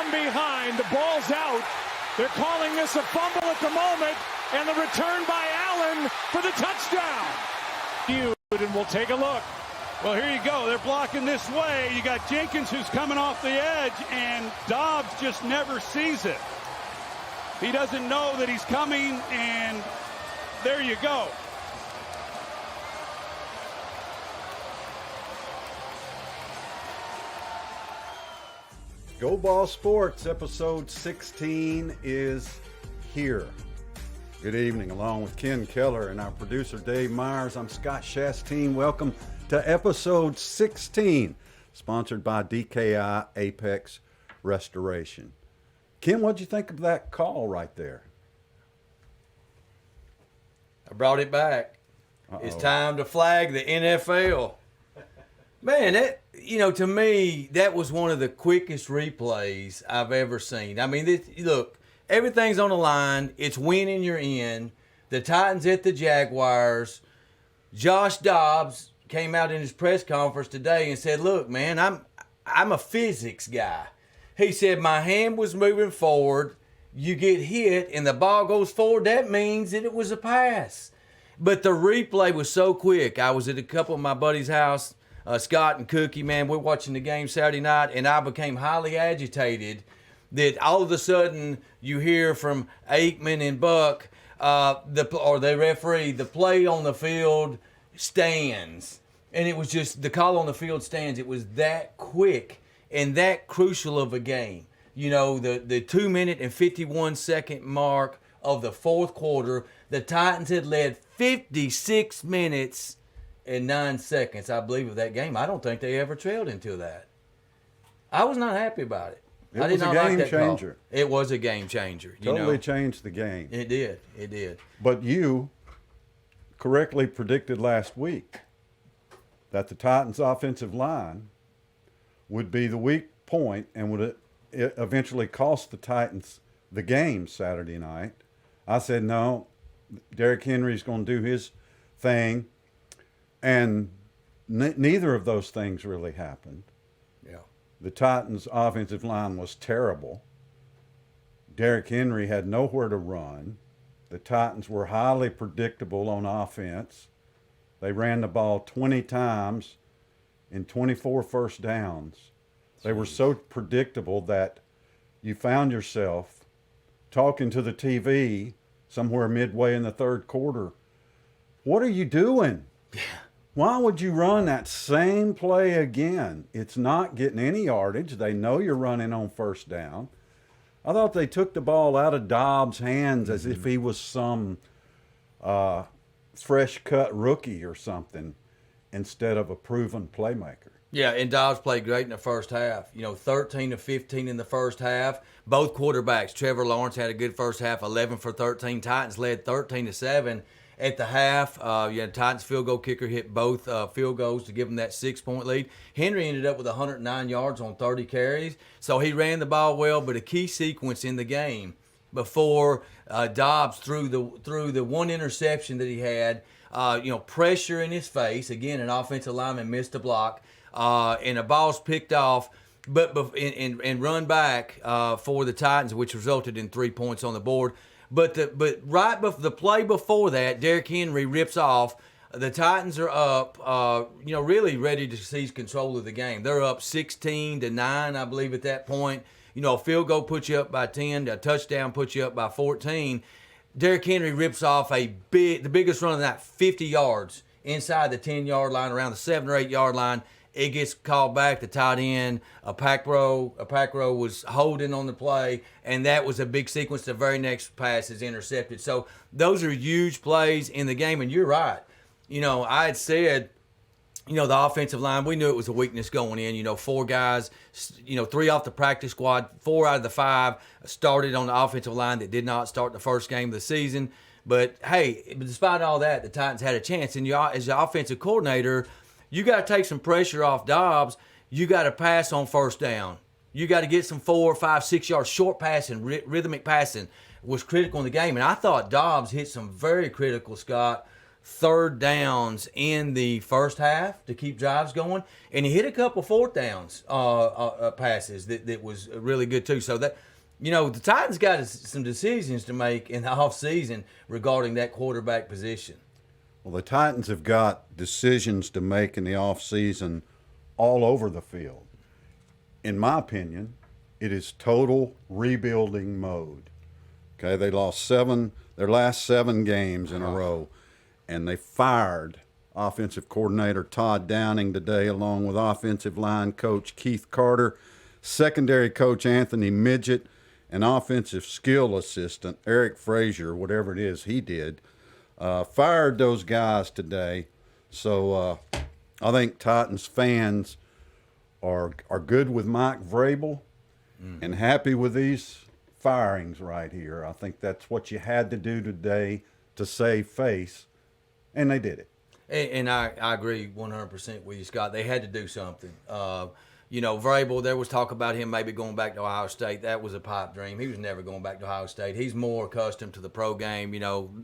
from behind. The ball's out. They're calling this a fumble at the moment, and the return by Allen for the touchdown. And we'll take a look. Well, here you go. They're blocking this way. You got Jenkins who's coming off the edge, and Dobbs just never sees it. He doesn't know that he's coming, and there you go. Go Ball Sports, episode 16 is here. Good evening, along with Ken Keller and our producer Dave Myers. I'm Scott Shastine. Welcome to episode 16, sponsored by DKI Apex Restoration. Ken, what'd you think of that call right there? I brought it back. It's time to flag the NFL. Man, that, to me, that was one of the quickest replays I've ever seen. I mean, look, everything's on the line. It's winning, you're in. The Titans at the Jaguars. Josh Dobbs came out in his press conference today and said, look, man, I'm a physics guy. He said, my hand was moving forward. You get hit and the ball goes forward. That means that it was a pass. But the replay was so quick. I was at a couple of my buddies' house, Scott and Cookie, man. We're watching the game Saturday night, and I became highly agitated that all of a sudden you hear from Aikman and Buck, the referee, the play on the field stands. And it was just, the call on the field stands. It was that quick and that crucial of a game. The 2-minute and 51-second mark of the fourth quarter, the Titans had led 56 minutes and 9 seconds, I believe, of that game. I don't think they ever trailed into that. I was not happy about it. It was a game changer. It was a game changer. Totally changed the game. It did. It did. But you correctly predicted last week that the Titans' offensive line would be the weak point and would eventually cost the Titans the game Saturday night. I said, no, Derrick Henry's going to do his thing. And neither of those things really happened. Yeah. The Titans' offensive line was terrible. Derrick Henry had nowhere to run. The Titans were highly predictable on offense. They ran the ball 20 times in 24 first downs. They were so predictable that you found yourself talking to the TV somewhere midway in the third quarter. What are you doing? Yeah. Why would you run that same play again? It's not getting any yardage. They know you're running on first down. I thought they took the ball out of Dobbs' hands as if he was some fresh-cut rookie or something instead of a proven playmaker. Yeah, and Dobbs played great in the first half. 13 of 15 in the first half. Both quarterbacks, Trevor Lawrence had a good first half, 11 for 13. Titans led 13-7 at the half. Titans field goal kicker hit both field goals to give them that 6-point lead. Henry ended up with 109 yards on 30 carries, so he ran the ball well. But a key sequence in the game before Dobbs threw the one interception that he had, pressure in his face. Again, an offensive lineman missed a block. And a ball's picked off, and run back for the Titans, which resulted in 3 points on the board. But right before the play before that, Derrick Henry rips off. The Titans are up, really ready to seize control of the game. They're up 16-9, I believe, at that point. A field goal puts you up by 10, a touchdown puts you up by 14. Derrick Henry rips off the biggest run of that, 50 yards inside the 10-yard line, around the 7 or 8 yard line. It gets called back. The tight end, a pack row was holding on the play, and that was a big sequence. The very next pass is intercepted. So those are huge plays in the game, and you're right. I had said, the offensive line, we knew it was a weakness going in. 4 guys, 3 off the practice squad, 4 out of the 5 started on the offensive line that did not start the first game of the season. But, hey, despite all that, the Titans had a chance. And as the offensive coordinator, you got to take some pressure off Dobbs. You got to pass on first down. You got to get some 4, 5, 6 yard short passing, rhythmic passing was critical in the game. And I thought Dobbs hit some very critical, Scott, third downs in the first half to keep drives going, and he hit a couple fourth downs passes that was really good too. So that, the Titans got some decisions to make in the offseason regarding that quarterback position. Well, the Titans have got decisions to make in the offseason all over the field. In my opinion, it is total rebuilding mode. Okay, they lost their last 7 games in a row, and they fired offensive coordinator Todd Downing today, along with offensive line coach Keith Carter, secondary coach Anthony Midget, and offensive skill assistant Eric Frazier, whatever it is he did, fired those guys today. So I think Titans fans are good with Mike Vrabel and happy with these firings right here. I think that's what you had to do today to save face, and they did it. And I agree 100% with you, Scott. They had to do something. Vrabel, there was talk about him maybe going back to Ohio State. That was a pipe dream. He was never going back to Ohio State. He's more accustomed to the pro game,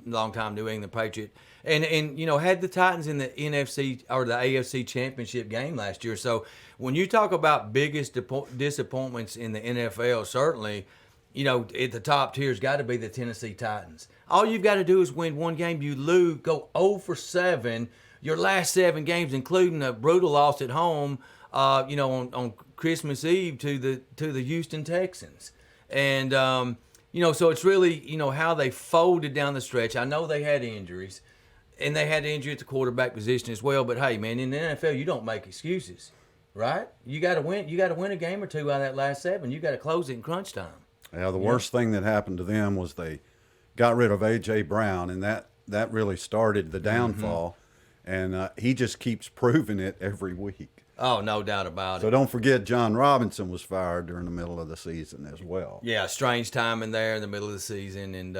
long-time New England Patriot. And had the Titans in the NFC or the AFC championship game last year. So when you talk about biggest disappointments in the NFL, certainly, at the top tier has got to be the Tennessee Titans. All you've got to do is win one game. You lose, go 0 for 7, your last 7 games, including a brutal loss at home, on Christmas Eve to the Houston Texans. And, so it's really, how they folded down the stretch. I know they had injuries, and they had injury at the quarterback position as well. But, hey, man, in the NFL, you don't make excuses, right? You got to win. You got to win a game or two out of that last 7. You got to close it in crunch time. Yeah, the worst thing that happened to them was they got rid of A.J. Brown, and that really started the downfall. And he just keeps proving it every week. Oh, no doubt about it. So don't forget John Robinson was fired during the middle of the season as well. Yeah, strange timing there in the middle of the season. And,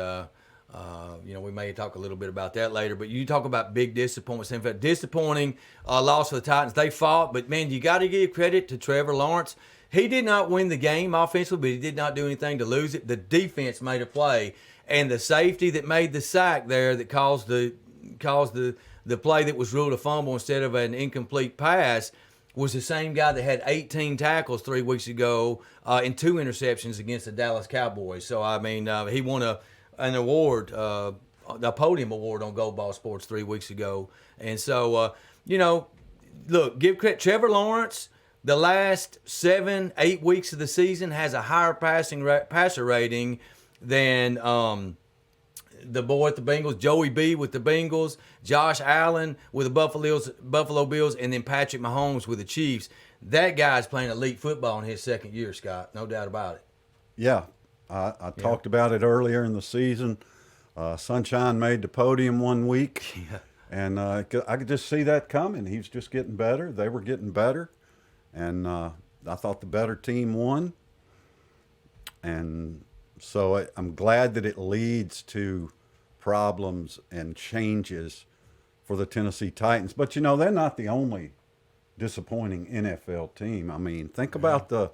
we may talk a little bit about that later. But you talk about big disappointments. In fact, disappointing loss for the Titans. They fought, but, man, you got to give credit to Trevor Lawrence. He did not win the game offensively, but he did not do anything to lose it. The defense made a play, and the safety that made the sack there that caused the play that was ruled a fumble instead of an incomplete pass was the same guy that had 18 tackles 3 weeks ago and 2 interceptions against the Dallas Cowboys. So, I mean, he won an award, the podium award on Gold Ball Sports 3 weeks ago. And so, look, give credit. Trevor Lawrence, the last 7-8 weeks of the season, has a higher passer rating than the boy at the Bengals, Joey B with the Bengals, Josh Allen with the Buffalo Bills, and then Patrick Mahomes with the Chiefs. That guy's playing elite football in his second year, Scott. No doubt about it. Yeah, I talked about it earlier in the season. Sunshine made the podium one week, and I could just see that coming. He was just getting better. They were getting better. And I thought the better team won. And so I'm glad that it leads to problems and changes for the Tennessee Titans. But, they're not the only disappointing NFL team. I mean, think about the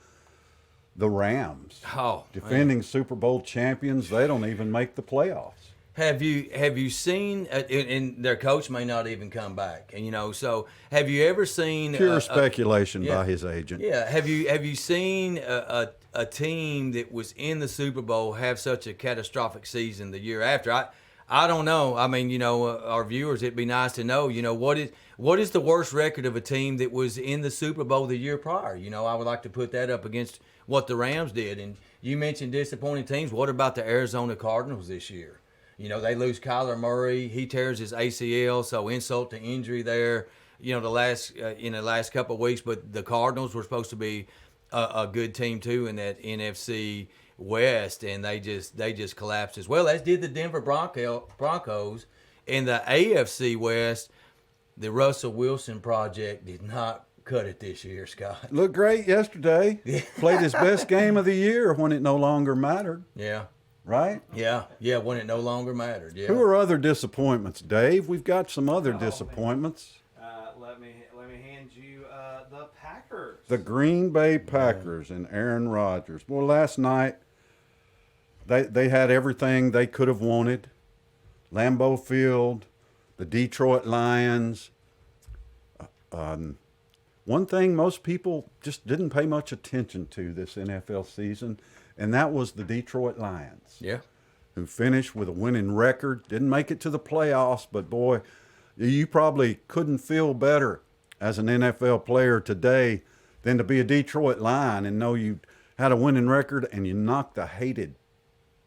Rams. Oh, defending Super Bowl champions. They don't even make the playoffs. Have you seen, and their coach may not even come back, and so have you ever seen pure speculation by his agent? Yeah, have you seen a team that was in the Super Bowl have such a catastrophic season the year after? I don't know. I mean, our viewers, it'd be nice to know. What is the worst record of a team that was in the Super Bowl the year prior? I would like to put that up against what the Rams did. And you mentioned disappointing teams. What about the Arizona Cardinals this year? They lose Kyler Murray. He tears his ACL, so insult to injury there. In the last couple of weeks. But the Cardinals were supposed to be a good team too in that NFC West, and they just collapsed as well, as did the Denver Broncos. In the AFC West, the Russell Wilson project did not cut it this year, Scott. Looked great yesterday. Played his best game of the year when it no longer mattered. Yeah. Right? Yeah, when it no longer mattered. Yeah. Who are other disappointments, Dave? We've got some other disappointments. Let me hand you the Packers. The Green Bay Packers and Aaron Rodgers. Well, last night they had everything they could have wanted. Lambeau Field, the Detroit Lions. One thing most people just didn't pay much attention to this NFL season, and that was the Detroit Lions. Yeah. Who finished with a winning record, didn't make it to the playoffs, but boy, you probably couldn't feel better as an NFL player today than to be a Detroit Lion and know you had a winning record and you knocked the hated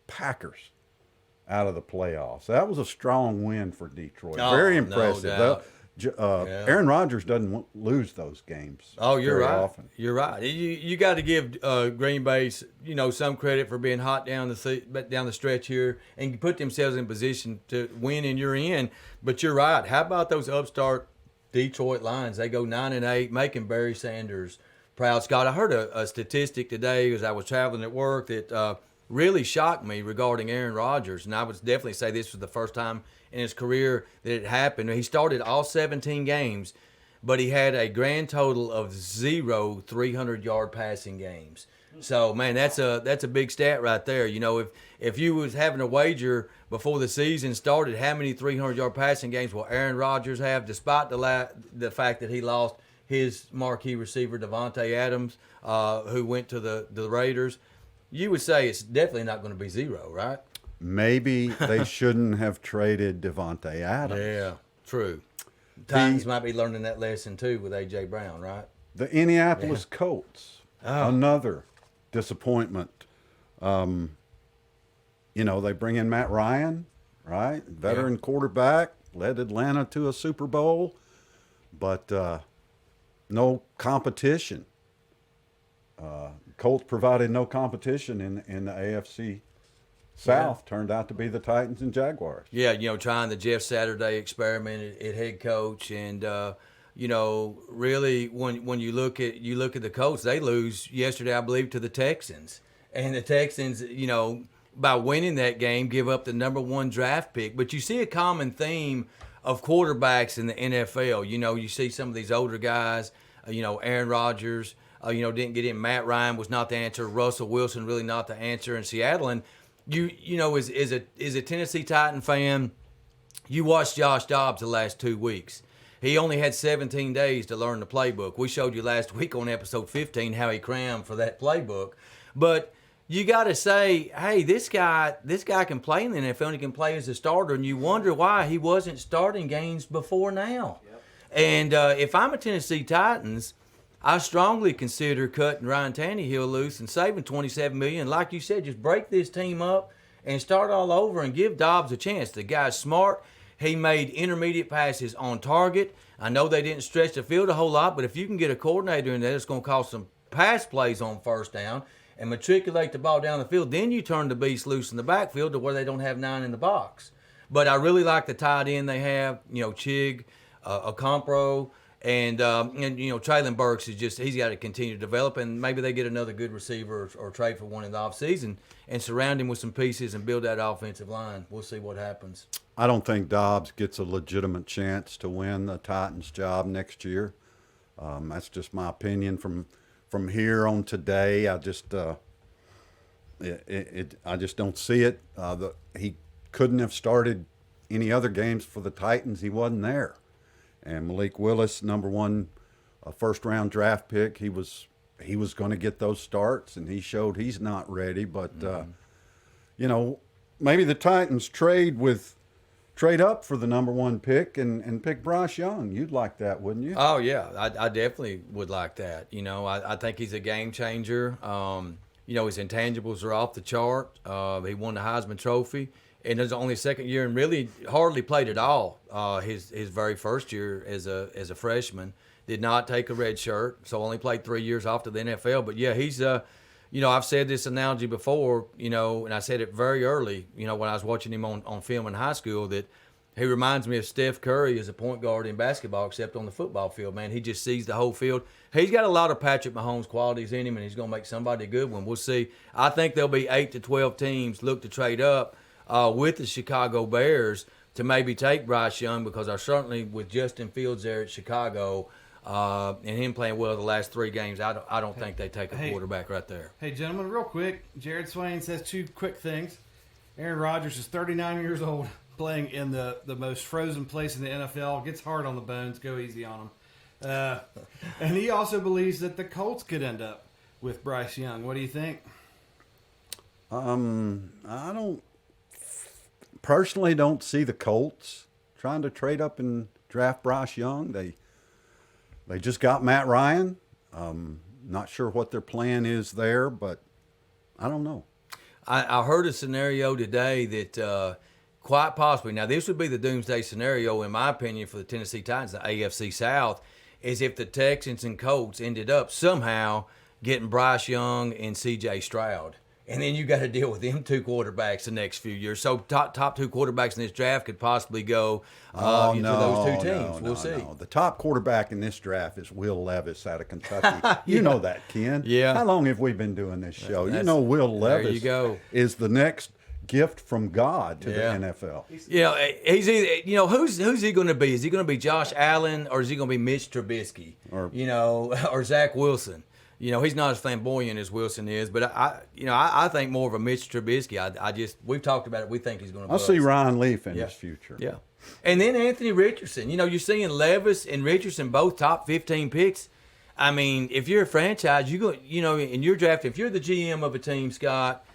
Packers out of the playoffs. That was a strong win for Detroit. Oh, Very no impressive. doubt. Aaron Rodgers doesn't lose those games. Oh, you're very right. often. You're right. You got to give Green Bay, some credit for being hot down the stretch here and put themselves in position to win, and you're in. But you're right. How about those upstart Detroit Lions? They go 9-8, making Barry Sanders proud. Scott, I heard a statistic today as I was traveling at work that really shocked me regarding Aaron Rodgers, and I would definitely say this was the first time in his career that it happened. He started all 17 games, but he had a grand total of 0 300-yard passing games. So, man, that's a big stat right there. If you was having a wager before the season started, how many 300-yard passing games will Aaron Rodgers have, despite the fact that he lost his marquee receiver, Devontae Adams, who went to the Raiders, you would say it's definitely not going to be 0, right? Maybe they shouldn't have traded Devontae Adams. Yeah, true. Titans might be learning that lesson too with A.J. Brown, right? The Indianapolis Colts, another disappointment. They bring in Matt Ryan, right? Veteran quarterback, led Atlanta to a Super Bowl, but no competition. Colts provided no competition in the AFC South. Turned out to be the Titans and Jaguars. Yeah, trying the Jeff Saturday experiment at head coach, and really when you look at the Colts, they lose yesterday, I believe, to the Texans, and the Texans, by winning that game, give up the #1 draft pick. But you see a common theme of quarterbacks in the NFL. You see some of these older guys, Aaron Rodgers. Didn't get in. Matt Ryan was not the answer. Russell Wilson really not the answer in Seattle. And as a Tennessee Titan fan, you watched Josh Dobbs the last 2 weeks. He only had 17 days to learn the playbook. We showed you last week on episode 15 how he crammed for that playbook. But you got to say, hey, this guy can play in the NFL and he can play as a starter. And you wonder why he wasn't starting games before now. Yep. And if I'm a Tennessee Titans, I strongly consider cutting Ryan Tannehill loose and saving $27 million. Like you said, just break this team up and start all over and give Dobbs a chance. The guy's smart. He made intermediate passes on target. I know they didn't stretch the field a whole lot, but if you can get a coordinator in there that's going to call some pass plays on first down and matriculate the ball down the field, then you turn the beast loose in the backfield to where they don't have 9 in the box. But I really like the tight end they have, Chig, Okonkwo. And Traylon Burks he's got to continue to develop, and maybe they get another good receiver or trade for one in the offseason and surround him with some pieces and build that offensive line. We'll see what happens. I don't think Dobbs gets a legitimate chance to win the Titans job next year. That's just my opinion from here on today. I just don't see it. He couldn't have started any other games for the Titans. He wasn't there. And Malik Willis, #1 first-round draft pick, he was going to get those starts, and he showed he's not ready. But maybe the Titans trade up for the #1 pick and pick Bryce Young. You'd like that, wouldn't you? Oh yeah, I definitely would like that. I think he's a game changer. His intangibles are off the chart. He won the Heisman Trophy. And it was only second year and really hardly played at all his very first year as a freshman. Did not take a red shirt, so only played 3 years off to the NFL. But, yeah, he's I've said this analogy before, and I said it very early, when I was watching him on film in high school, that he reminds me of Steph Curry as a point guard in basketball, except on the football field, man. He just sees the whole field. He's got a lot of Patrick Mahomes qualities in him, and he's going to make somebody a good one. We'll see. I think there'll be 8 to 12 teams look to trade up with the Chicago Bears to maybe take Bryce Young, because I certainly, with Justin Fields there at Chicago and him playing well the last 3 games, I don't think they take a quarterback right there. Hey, gentlemen, real quick. Jared Swain says 2 quick things. Aaron Rodgers is 39 years old. playing in the most frozen place in the NFL. Gets hard on the bones. Go easy on him. And he also believes that the Colts could end up with Bryce Young. What do you think? I don't personally don't see the Colts trying to trade up and draft Bryce Young. They just got Matt Ryan. Not sure what their plan is there, but I don't know. I heard a scenario today that quite possibly, now this would be the doomsday scenario in my opinion for the Tennessee Titans, the AFC South, is if the Texans and Colts ended up somehow getting Bryce Young and C.J. Stroud. And then you got to deal with them two quarterbacks the next few years. So top two quarterbacks in this draft could possibly go to those two teams. We'll see. No. The top quarterback in this draft is Will Levis out of Kentucky. You know that, Ken. Yeah. How long have we been doing this show? You know Will Levis there you go. is the next gift from God to the NFL. He's either, who's he going to be? Is he going to be Josh Allen or is he going to be Mitch Trubisky? Or Zach Wilson? He's not as flamboyant as Wilson is, but I think more of a Mitch Trubisky. We've talked about it. We think he's going to. I see Ryan Leaf in his future. Yeah, and then Anthony Richardson. You're seeing Levis and Richardson both top 15 picks. I mean, if you're a franchise, in your draft, if you're the GM of a team, Scott,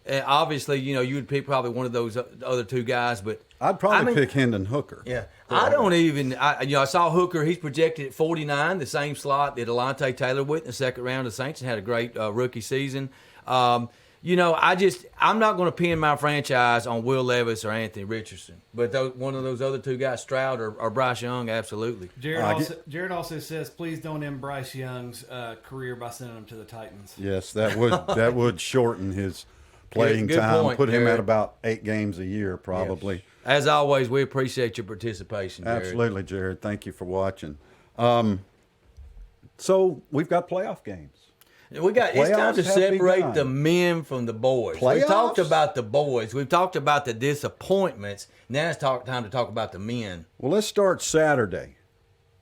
obviously, you would pick probably one of those other two guys, but I'd probably pick Hendon Hooker. Yeah. I saw Hooker. He's projected at 49, the same slot that Alontae Taylor went in the second round of the Saints and had a great rookie season. I'm not going to pin my franchise on Will Levis or Anthony Richardson, but one of those other two guys, Stroud or Bryce Young, absolutely. Jared also says, please don't end Bryce Young's career by sending him to the Titans. Yes, that would shorten his playing Good time, point, put him Jared. at about 8 games a year probably. Yes. As always, we appreciate your participation, Jared. Absolutely, Jared. Thank you for watching. So we've got playoff games. It's time to Playoffs have separate begun. the men from the boys. Playoffs? We've talked about the boys. We've talked about the disappointments. Now it's time to talk about the men. Well, let's start Saturday,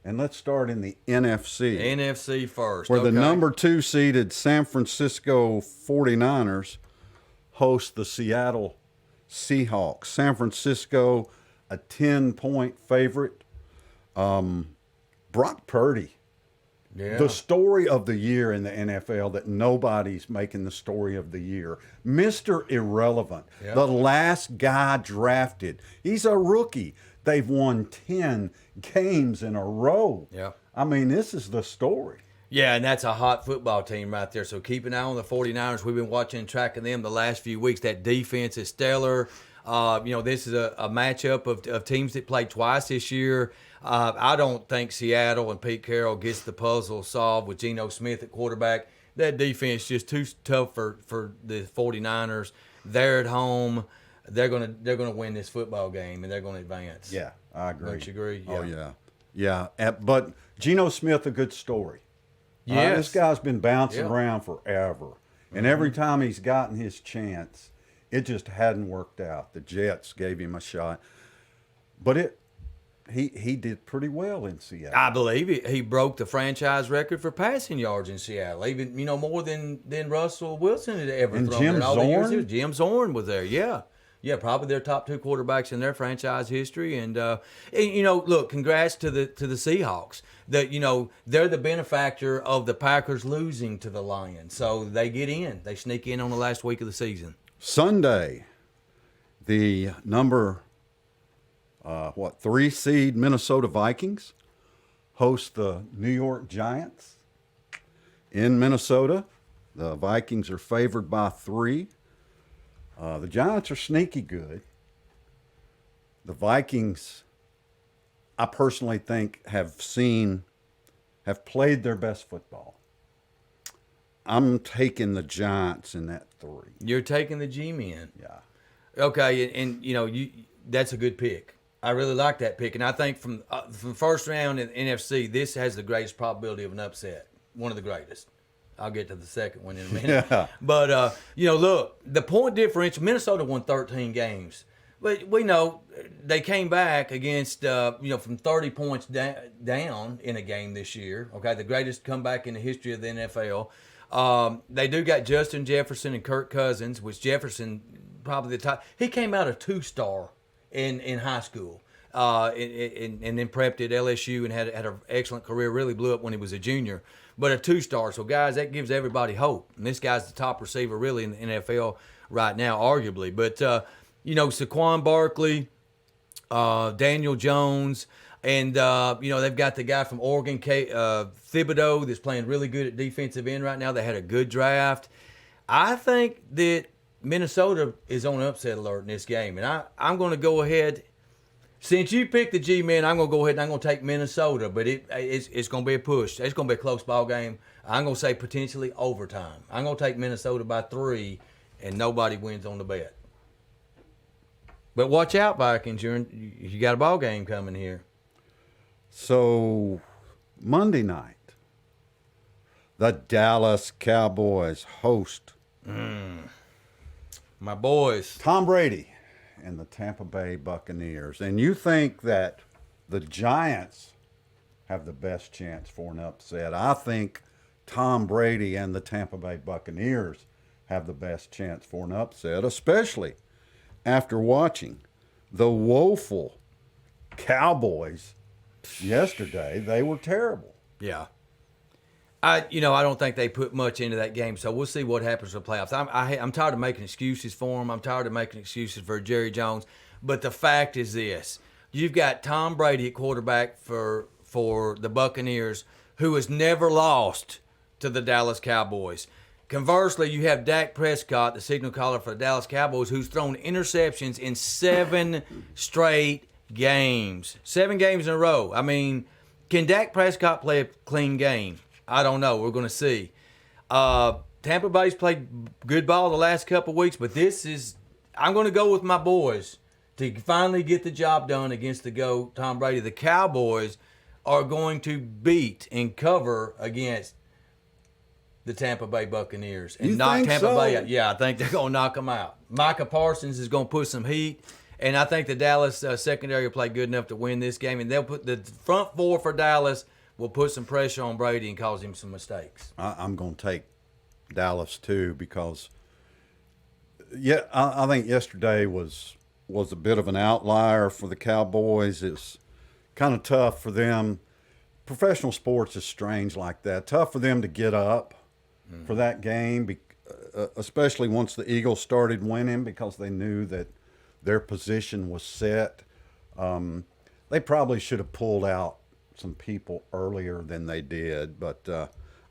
and let's start in the NFC. NFC first. Where the okay. number 2 seeded San Francisco 49ers host the Seattle Seahawks. San Francisco, a 10-point favorite. Brock Purdy, the story of the year in the NFL that nobody's making the story of the year. Mr. Irrelevant, the last guy drafted. He's a rookie. They've won 10 games in a row. Yeah. I mean, this is the story. Yeah, and that's a hot football team right there. So keep an eye on the 49ers. We've been watching and tracking them the last few weeks. That defense is stellar. This is a matchup of teams that played twice this year. I don't think Seattle and Pete Carroll gets the puzzle solved with Geno Smith at quarterback. That defense is just too tough for the 49ers. They're at home. They're gonna win this football game, and they're going to advance. Yeah, I agree. Don't you agree? Oh, yeah. But Geno Smith, a good story. Yes. This guy's been bouncing around forever. And every time he's gotten his chance, it just hadn't worked out. The Jets gave him a shot. But he did pretty well in Seattle. I believe he broke the franchise record for passing yards in Seattle, even more than Russell Wilson had ever And thrown. Jim there. All the years Zorn? Jim Zorn was there. Yeah, probably their top two quarterbacks in their franchise history. And look, congrats to the Seahawks. They're the benefactor of the Packers losing to the Lions, so they get in. They sneak in on the last week of the season. Sunday, the number 3 seed Minnesota Vikings host the New York Giants in Minnesota. The Vikings are favored by 3. The Giants are sneaky good. The Vikings, I personally think, have played their best football. I'm taking the Giants in that 3. You're taking the G-men. Yeah. Okay, and that's a good pick. I really like that pick, and I think from first round in NFC, this has the greatest probability of an upset. One of the greatest. I'll get to the second one in a minute. Yeah. But, look, the point differential, Minnesota won 13 games. But we know they came back against, from 30 points down in a game this year. Okay, the greatest comeback in the history of the NFL. They do got Justin Jefferson and Kirk Cousins, which Jefferson probably the top. He came out a 2-star in high school. And then prepped at LSU and had an excellent career. Really blew up when he was a junior. But a 2-star. So, guys, that gives everybody hope. And this guy's the top receiver really in the NFL right now, arguably. But, Saquon Barkley, Daniel Jones, and, they've got the guy from Oregon, Thibodeau, that's playing really good at defensive end right now. They had a good draft. I think that Minnesota is on upset alert in this game. And I'm going to go ahead. Since you picked the G-Men, I'm going to go ahead and I'm going to take Minnesota. But it's going to be a push. It's going to be a close ball game. I'm going to say potentially overtime. I'm going to take Minnesota by 3, and nobody wins on the bet. But watch out, Vikings. You got a ball game coming here. So, Monday night, the Dallas Cowboys host My boys. Tom Brady and the Tampa Bay Buccaneers. And you think that the Giants have the best chance for an upset. I think Tom Brady and the Tampa Bay Buccaneers have the best chance for an upset, especially after watching the woeful Cowboys yesterday. They were terrible. Yeah. I don't think they put much into that game, so we'll see what happens in the playoffs. I'm tired of making excuses for them. I'm tired of making excuses for Jerry Jones. But the fact is this. You've got Tom Brady at quarterback for the Buccaneers, who has never lost to the Dallas Cowboys. Conversely, you have Dak Prescott, the signal caller for the Dallas Cowboys, who's thrown interceptions in 7 straight games. 7 games in a row. I mean, can Dak Prescott play a clean game? I don't know. We're going to see. Tampa Bay's played good ball the last couple of weeks, but I'm going to go with my boys to finally get the job done against the GOAT, Tom Brady. The Cowboys are going to beat and cover against the Tampa Bay Buccaneers. And you knock think Tampa so? Bay out. Yeah, I think they're going to knock them out. Micah Parsons is going to put some heat, and I think the Dallas secondary will play good enough to win this game, and they'll put the front 4 for Dallas will put some pressure on Brady and cause him some mistakes. I'm going to take Dallas too because, I think yesterday was a bit of an outlier for the Cowboys. It's kind of tough for them. Professional sports is strange like that. Tough for them to get up for that game, especially once the Eagles started winning because they knew that their position was set. They probably should have pulled out some people earlier than they did, but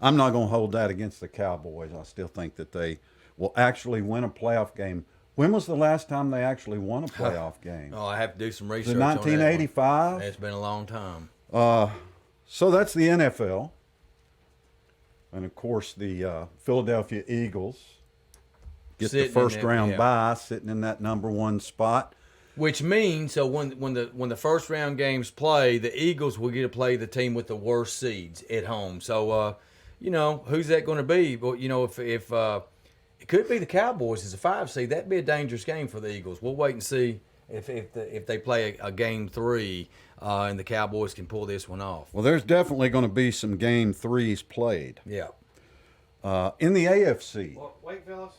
I'm not going to hold that against the Cowboys. I still think that they will actually win a playoff game. When was the last time they actually won a playoff game? Oh, I have to do some research. Was it 1985? On that. It's been a long time. So that's the NFL. And, of course, the Philadelphia Eagles get the first round bye, sitting in that number 1 spot. Which means, so when the first round games play, the Eagles will get to play the team with the worst seeds at home. So, who's that going to be? Well, if it could be the Cowboys as a 5 seed, that'd be a dangerous game for the Eagles. We'll wait and see if they play a game 3 and the Cowboys can pull this one off. Well, there's definitely going to be some game 3s played. Yeah. In the AFC. Well, wait, fellas.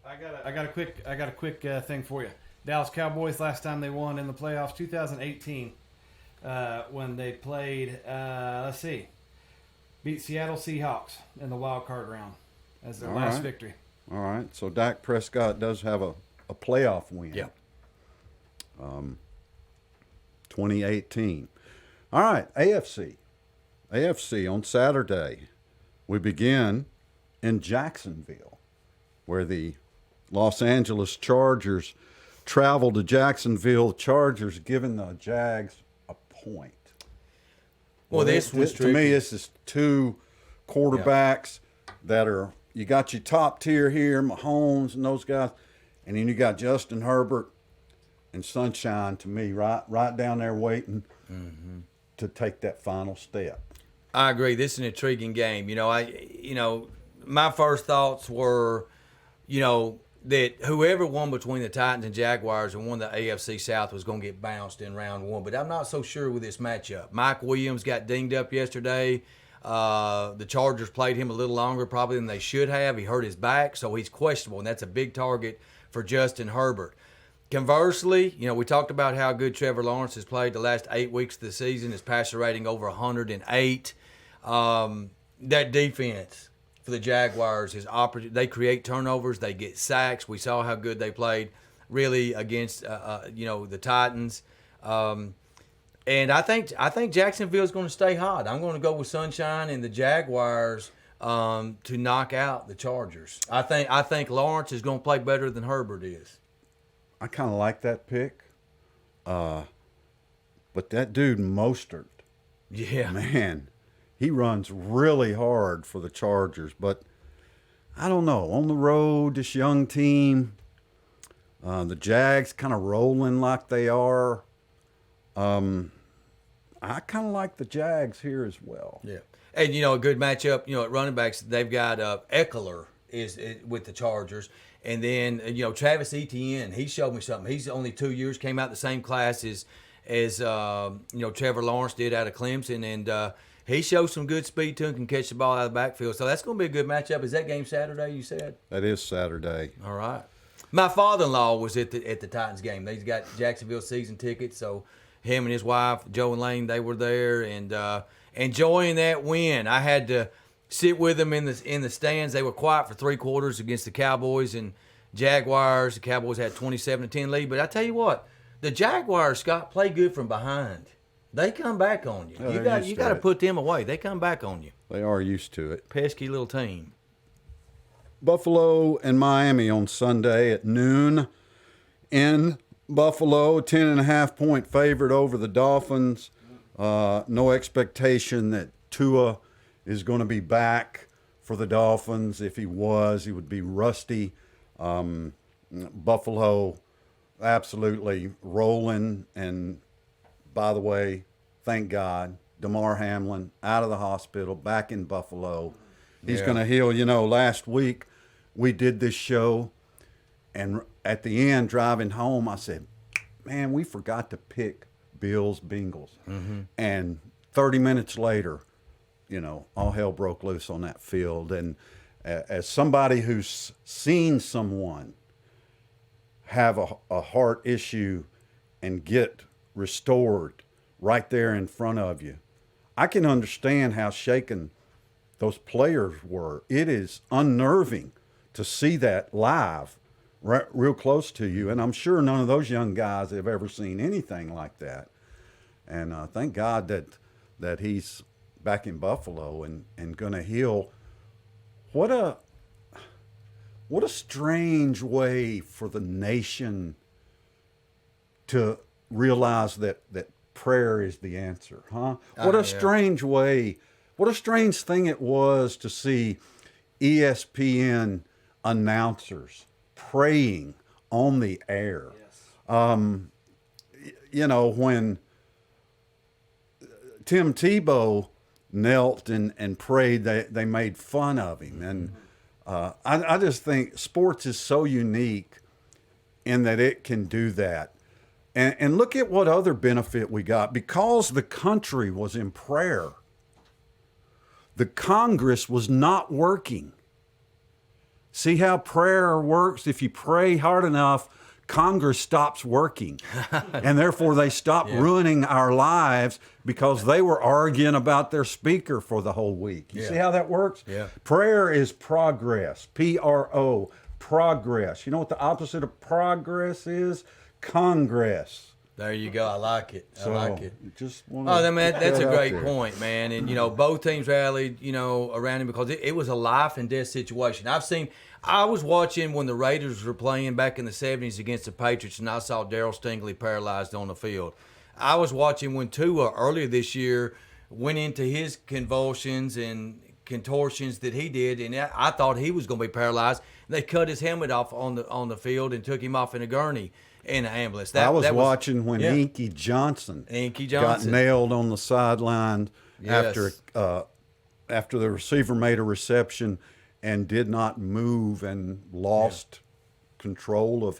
I got a quick thing for you. Dallas Cowboys, last time they won in the playoffs, 2018, when they played, beat Seattle Seahawks in the wild card round as their last victory. All right, so Dak Prescott does have a playoff win. Yeah. 2018. All right, AFC. AFC on Saturday, we begin in Jacksonville, where the Los Angeles Chargers travel to Jacksonville. Chargers giving the Jags a point. Well, this was to me, this is 2 quarterbacks that are, you got your top tier here, Mahomes and those guys, and then you got Justin Herbert and Sunshine, to me, right down there waiting to take that final step. I agree. This is an intriguing game. My first thoughts were, that whoever won between the Titans and Jaguars and won the AFC South was going to get bounced in round 1. But I'm not so sure with this matchup. Mike Williams got dinged up yesterday. The Chargers played him a little longer probably than they should have. He hurt his back, so he's questionable, and that's a big target for Justin Herbert. Conversely, we talked about how good Trevor Lawrence has played the last 8 weeks of the season. His passer rating over 108. That defense for the Jaguars is they create turnovers, they get sacks. We saw how good they played, really, against the Titans. And I think Jacksonville is going to stay hot. I'm going to go with Sunshine and the Jaguars to knock out the Chargers. I think Lawrence is going to play better than Herbert is. I kind of like that pick. But that dude Mostert, Yeah, man, he runs really hard for the Chargers. But I don't know. On the road, this young team, the Jags kind of rolling like they are. I kind of like the Jags here as well. yeah. And, a good matchup, at running backs, they've got Eckler is with the Chargers. And then, Travis Etienne, he showed me something. He's only 2 years, came out the same class as Trevor Lawrence did out of Clemson. And he showed some good speed to him, can catch the ball out of the backfield. So that's going to be a good matchup. Is that game Saturday, you said? That is Saturday. All right. My father-in-law was at the Titans game. He's got Jacksonville season tickets, so him and his wife, Joe and Lane, they were there and enjoying that win. I had to sit with them in the stands. They were quiet for 3 quarters against the Cowboys and Jaguars. The Cowboys had 27-10 lead. But I tell you what, the Jaguars, Scott, play good from behind. They come back on you. Yeah, you got to put them away. They come back on you. They are used to it. Pesky little team. Buffalo and Miami on Sunday at noon. In Buffalo, 10.5-point favorite over the Dolphins. No expectation that Tua is going to be back for the Dolphins. If he was, he would be rusty. Buffalo absolutely rolling. And by the way, thank God, Damar Hamlin out of the hospital, back in Buffalo. He's going to heal. Last week we did this show, and at the end, driving home, I said, man, we forgot to pick Bills-Bengals. Mm-hmm. And 30 minutes later, all hell broke loose on that field. And as somebody who's seen someone have a heart issue and get restored right there in front of you, I can understand how shaken those players were. It is unnerving to see that live, real close to you. And I'm sure none of those young guys have ever seen anything like that. And thank God that he's back in Buffalo and going to heal. What a strange way for the nation to realize that prayer is the answer, huh? What a strange way. What a strange thing it was to see ESPN announcers praying on the air. Yes. When Tim Tebow knelt and prayed, they made fun of him. And I just think sports is so unique in that it can do that. And look at what other benefit we got. Because the country was in prayer, the Congress was not working. See how prayer works? If you pray hard enough, Congress stops working. And therefore they stop ruining our lives because they were arguing about their speaker for the whole week. You see how that works? Yeah. Prayer is progress. P-R-O, progress. You know what the opposite of progress is? Congress. There you go. I like it. I like it. Just that's a great point, man. And, both teams rallied, around him because it was a life and death situation. I was watching when the Raiders were playing back in the 70s against the Patriots, and I saw Darryl Stingley paralyzed on the field. I was watching when Tua earlier this year went into his convulsions and contortions that he did, and I thought he was going to be paralyzed. They cut his helmet off on the field and took him off in a gurney. In an ambulance. I was watching when Inky Johnson got nailed on the sideline after the receiver made a reception and did not move and lost control of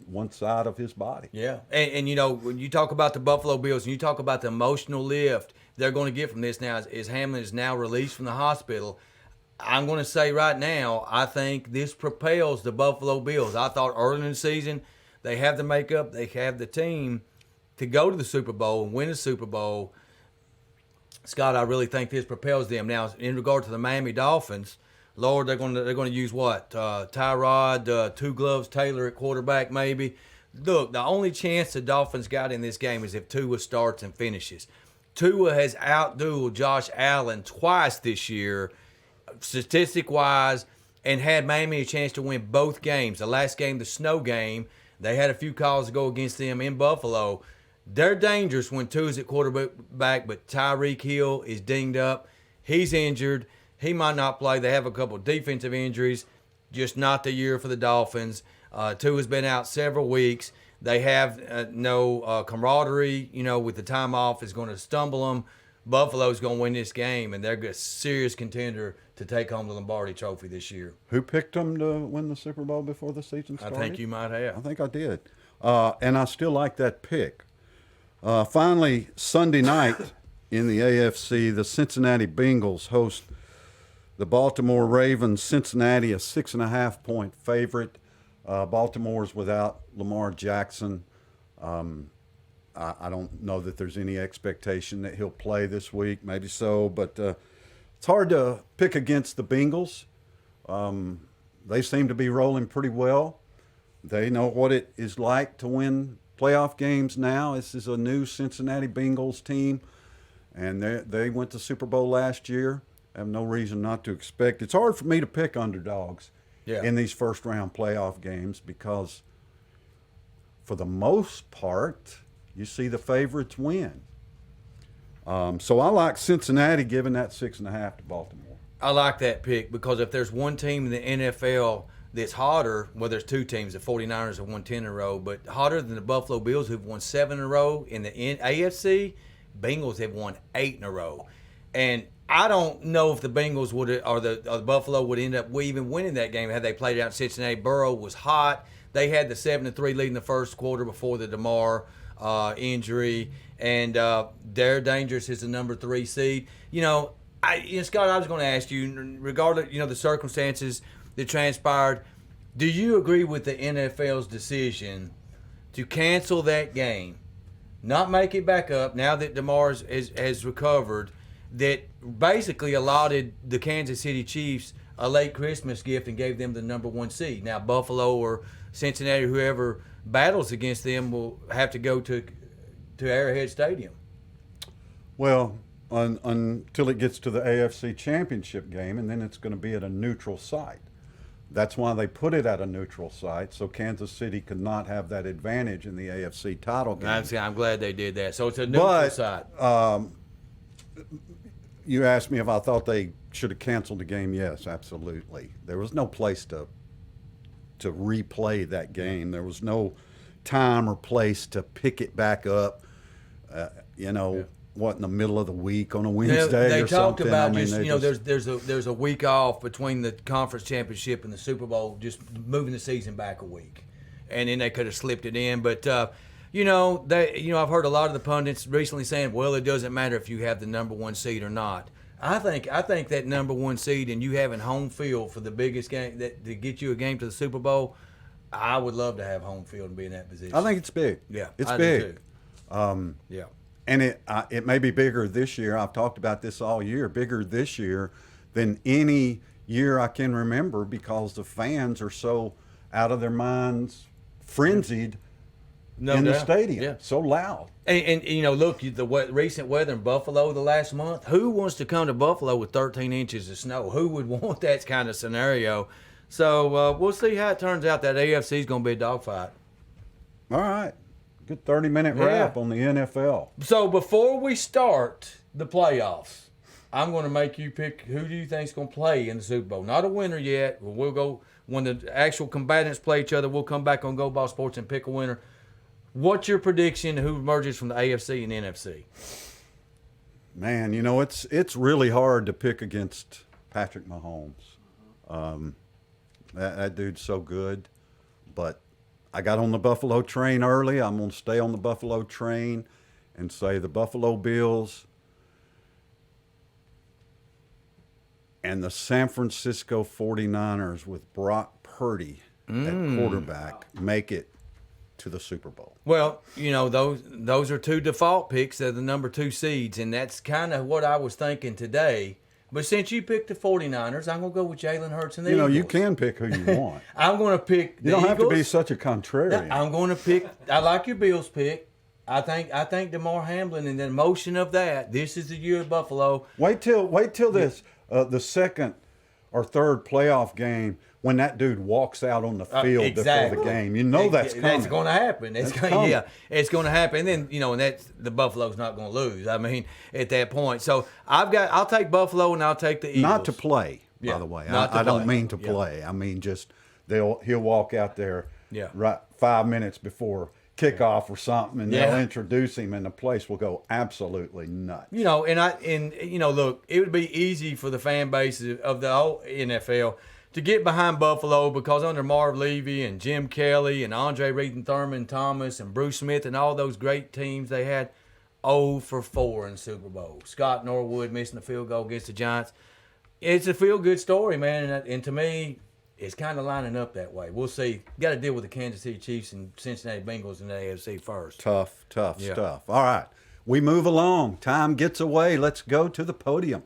one side of his body. Yeah, and when you talk about the Buffalo Bills and you talk about the emotional lift they're going to get from this now is Hamlin is now released from the hospital. I'm going to say right now, I think this propels the Buffalo Bills. I thought early in the season They have the makeup. They have the team to go to the Super Bowl and win the Super Bowl. Scott, I really think this propels them. Now, in regard to the Miami Dolphins, Lord, they're going to use what? Tyrod, Two Gloves Taylor at quarterback, maybe. Look, the only chance the Dolphins got in this game is if Tua starts and finishes. Tua has outdueled Josh Allen twice this year, statistic-wise, and had Miami a chance to win both games. The last game, the snow game, they had a few calls to go against them in Buffalo. They're dangerous when Tua's at quarterback, but Tyreek Hill is dinged up. He's injured. He might not play. They have a couple of defensive injuries, just not the year for the Dolphins. Tua's been out several weeks. They have no camaraderie, with the time off is going to stumble them. Buffalo's going to win this game, and they're a serious contender to take home the Lombardi Trophy this year. Who picked them to win the Super Bowl before the season started? I think you might have. I think I did. And I still like that pick. Finally, Sunday night in the AFC, the Cincinnati Bengals host the Baltimore Ravens. Cincinnati, a 6.5-point favorite. Baltimore's without Lamar Jackson. I don't know that there's any expectation that he'll play this week. Maybe so, but it's hard to pick against the Bengals. They seem to be rolling pretty well. They know what it is like to win playoff games now. This is a new Cincinnati Bengals team, and they went to Super Bowl last year. I have no reason not to expect. It's hard for me to pick underdogs in these first-round playoff games because, for the most part, you see the favorites win. So I like Cincinnati giving that 6.5 to Baltimore. I like that pick because if there's one team in the NFL that's hotter, well, there's two teams. The 49ers have won 10 in a row, but hotter than the Buffalo Bills, who've won 7 in a row. In the AFC, Bengals have won 8 in a row. And I don't know if the Bengals would or the Buffalo would end up even winning that game had they played out in Cincinnati. Burrow was hot. They had the 7-3 lead in the first quarter before the DeMar injury, and they're dangerous as the number 3 seed. Scott, I was going to ask you, regardless, the circumstances that transpired, do you agree with the NFL's decision to cancel that game, not make it back up now that DeMar has recovered, that basically allotted the Kansas City Chiefs a late Christmas gift and gave them the number 1 seed? Now, Buffalo or Cincinnati, whoever battles against them, will have to go to Arrowhead Stadium. Well, until it gets to the AFC Championship game, and then it's going to be at a neutral site. That's why they put it at a neutral site, so Kansas City could not have that advantage in the AFC title game. I'm glad they did that. So it's a neutral site. You asked me if I thought they should have canceled the game. Yes, absolutely. There was no place to replay that game. There was no time or place to pick it back up. What, in the middle of the week on a Wednesday they or talked something? about there's a week off between the conference championship and the Super Bowl, just moving the season back a week, and then they could have slipped it in. But I've heard a lot of the pundits recently saying, well, it doesn't matter if you have the number 1 seed or not. I think that number 1 seed and you having home field for the biggest game to get you a game to the Super Bowl, I would love to have home field and be in that position. I think it's big. Yeah, it's I big. do too. Yeah. And it may be bigger this year. I've talked about this all year. Bigger this year than any year I can remember because the fans are so out of their minds, frenzied in the stadium. Yeah. So loud. And look, the recent weather in Buffalo the last month. Who wants to come to Buffalo with 13 inches of snow? Who would want that kind of scenario? So we'll see how it turns out. That AFC is going to be a dogfight. All right. Good 30-minute wrap on the NFL. So before we start the playoffs, I'm going to make you pick who do you think is going to play in the Super Bowl. Not a winner yet. We'll go when the actual combatants play each other. We'll come back on Go Ball Sports and pick a winner. What's your prediction? Who emerges from the AFC and NFC? Man, it's really hard to pick against Patrick Mahomes. That dude's so good, but I got on the Buffalo train early. I'm going to stay on the Buffalo train and say the Buffalo Bills and the San Francisco 49ers with Brock Purdy at quarterback make it to the Super Bowl. Well, those are two default picks. They're the number 2 seeds, and that's kind of what I was thinking today. But since you picked the 49ers, I'm going to go with Jalen Hurts and the Eagles. You can pick who you want. I'm going to pick the You don't Eagles. have to be such a contrarian. I'm going to pick – I like your Bills pick. I think DeMar Hamlin and the emotion of that, this is the year of Buffalo. Wait till this, the second or third playoff game when that dude walks out on the field Exactly. before the game. You know that's coming. That's going to happen. It's going to happen. And then, and that's the Buffalo's not going to lose. I mean, at that point. So I'll take Buffalo and I'll take the Eagles. Not to play, by the way. I don't mean to play. I mean just he'll walk out there right 5 minutes before kickoff or something, and they'll introduce him, and the place will go absolutely nuts. Look, it would be easy for the fan base of the whole NFL to get behind Buffalo because under Marv Levy and Jim Kelly and Andre Reed and Thurman Thomas and Bruce Smith and all those great teams they had, 0-4 in Super Bowl. Scott Norwood missing the field goal against the Giants. It's a feel-good story, man, and to me, it's kind of lining up that way. We'll see. Got to deal with the Kansas City Chiefs and Cincinnati Bengals in the AFC first. Tough stuff. All right, we move along. Time gets away. Let's go to the podium.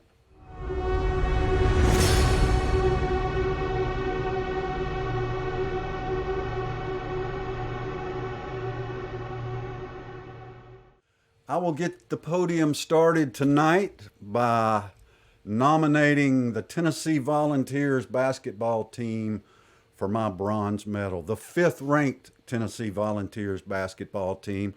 I will get the podium started tonight by nominating the Tennessee Volunteers basketball team for my bronze medal. The 5th-ranked Tennessee Volunteers basketball team.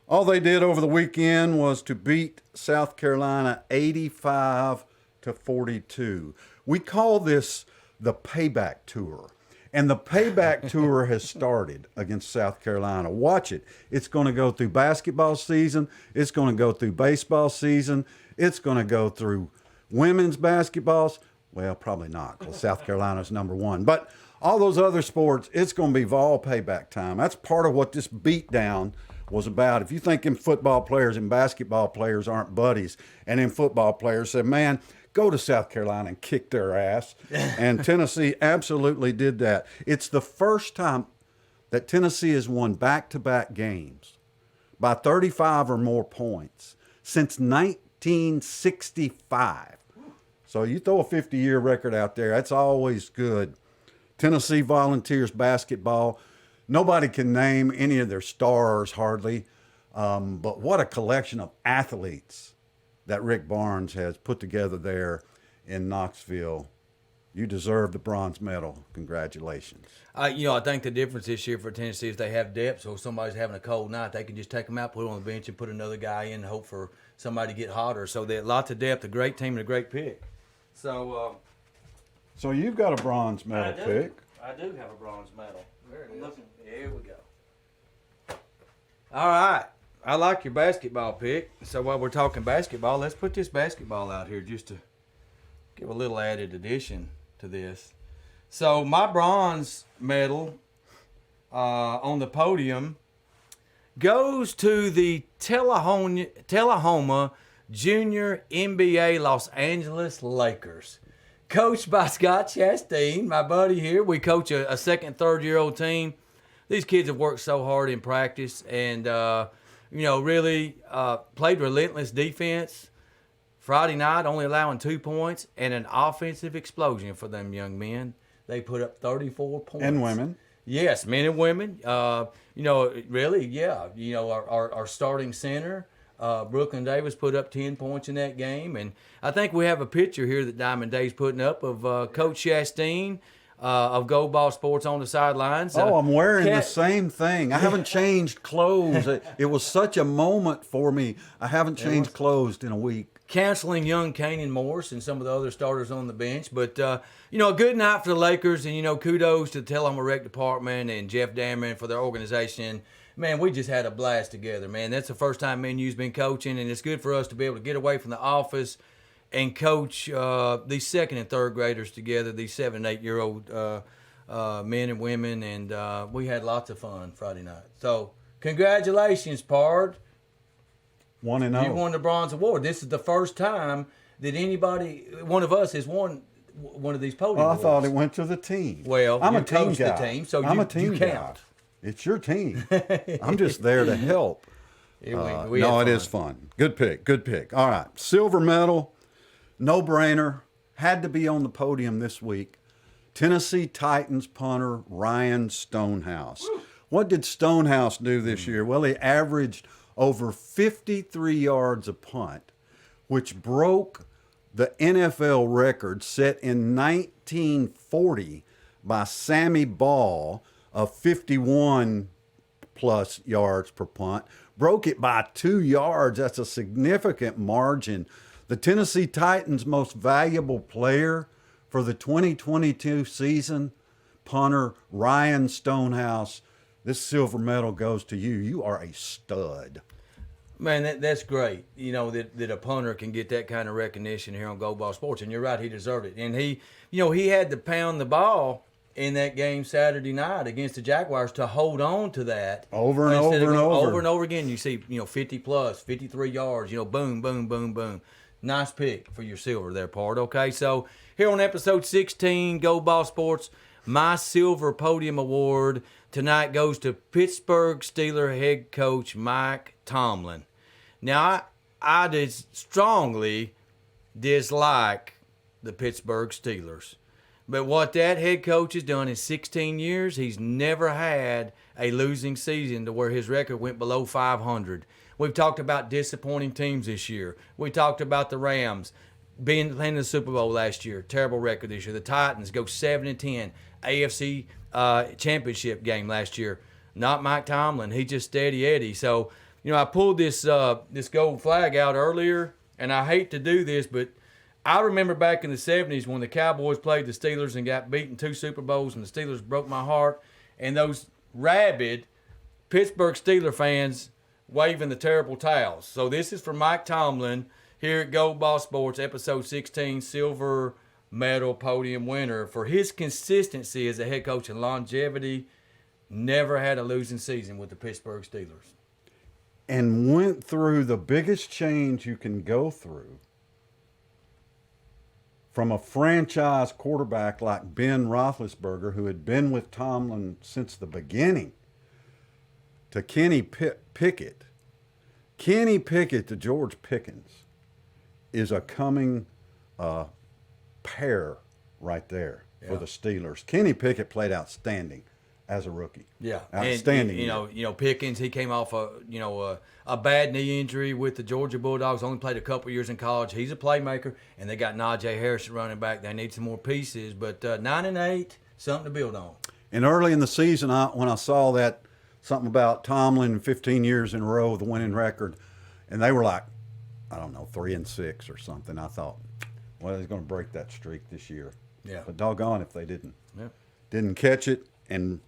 All they did over the weekend was to beat South Carolina 85-42. We call this the payback tour. And the payback tour has started against South Carolina. Watch it. It's going to go through basketball season. It's going to go through baseball season. It's going to go through women's basketballs. Well, probably not because South Carolina's number 1. But all those other sports, it's going to be Vol payback time. That's part of what this beatdown was about. If you think in football players and basketball players aren't buddies, and in football players said, man, go to South Carolina and kick their ass. And Tennessee absolutely did that. It's the first time that Tennessee has won back-to-back games by 35 or more points since 1965. So you throw a 50-year record out there, that's always good. Tennessee Volunteers basketball, nobody can name any of their stars hardly, but what a collection of athletes that Rick Barnes has put together there in Knoxville. You deserve the bronze medal. Congratulations. I think the difference this year for Tennessee is they have depth. So if somebody's having a cold night, they can just take them out, put them on the bench, and put another guy in and hope for somebody to get hotter. So they lots of depth, a great team, and a great pick. So you've got a bronze medal pick. I do have a bronze medal. Here we go. All right. I like your basketball pick. So while we're talking basketball, let's put this basketball out here just to give a little added addition to this. So my bronze medal on the podium goes to the Tullahoma Junior NBA Los Angeles Lakers. Coached by Scott Chastain, my buddy here. We coach a second, third-year-old team. These kids have worked so hard in practice and really played relentless defense. Friday night, only allowing 2 points and an offensive explosion for them young men. They put up 34 points. And women. Yes, men and women. Our starting center, Brooklyn Davis, put up 10 points in that game. And I think we have a picture here that Diamond Dave's putting up of Coach Chastain of Gold Ball Sports on the sidelines. I'm wearing the same thing. I haven't changed clothes. It was such a moment for me. I haven't changed clothes in a week. Canceling young Kanan Morse and some of the other starters on the bench. But, a good night for the Lakers. And, kudos to the Tullahoma Rec Department and Jeff Damron for their organization. Man, we just had a blast together, man. That's the first time me and you's been coaching, and it's good for us to be able to get away from the office and coach these second and third graders together, these 7 and 8-year-old men and women, and we had lots of fun Friday night. So, congratulations, Pard. 1-0. You won the bronze award. This is the first time that one of us has won one of these podium awards. I thought it went to the team. Well, I'm you a team coached guy. the team, so I'm you a team count. guy. It's your team. I'm just there to help. We No, had it is fun. Good pick. Good pick. All right. Silver medal, no brainer. Had to be on the podium this week. Tennessee Titans punter Ryan Stonehouse. What did Stonehouse do this year? Well, he averaged over 53 yards a punt, which broke the NFL record set in 1940 by Sammy Ball of 51 plus yards per punt. Broke it by 2 yards. That's a significant margin. The Tennessee Titans' most valuable player for the 2022 season, punter Ryan Stonehouse. This silver medal goes to you. You are a stud. Man, that's great. You know, that a punter can get that kind of recognition here on Go Ball Sports. And you're right, he deserved it. And he had to pound the ball in that game Saturday night against the Jaguars to hold on to that. Over and over again. You see, 50 plus, 53 yards, boom, boom, boom, boom. Nice pick for your silver there, Pard. Okay, so here on episode 16, Go Ball Sports, my silver podium award tonight goes to Pittsburgh Steelers head coach Mike Tomlin. Now, I did strongly dislike the Pittsburgh Steelers. But what that head coach has done in 16 years, he's never had a losing season to where his record went below 500. We've talked about disappointing teams this year. We talked about the Rams playing in the Super Bowl last year. Terrible record this year. The Titans go 7-10. AFC championship game last year. Not Mike Tomlin. He just steady Eddie. So, I pulled this gold flag out earlier, and I hate to do this, but I remember back in the 70s when the Cowboys played the Steelers and got beaten 2 Super Bowls, and the Steelers broke my heart. And those rabid Pittsburgh Steelers fans waving the terrible towels. So this is for Mike Tomlin here at Go Ball Sports, episode 16, silver medal podium winner for his consistency as a head coach and longevity. Never had a losing season with the Pittsburgh Steelers. And went through the biggest change you can go through from a franchise quarterback like Ben Roethlisberger, who had been with Tomlin since the beginning, to Kenny Pickett. Kenny Pickett to George Pickens is a coming pair right there for the Steelers. Kenny Pickett played outstanding as a rookie. Yeah, outstanding. And, Pickens, he came off a bad knee injury with the Georgia Bulldogs. Only played a couple years in college. He's a playmaker, and they got Najee Harris running back. They need some more pieces, but 9-8, something to build on. And early in the season, when I saw that something about Tomlin 15 years in a row with a winning record, and they were like, 3-6 or something. I thought, well, he's going to break that streak this year. Yeah. But doggone if they didn't. Yep. Didn't catch it and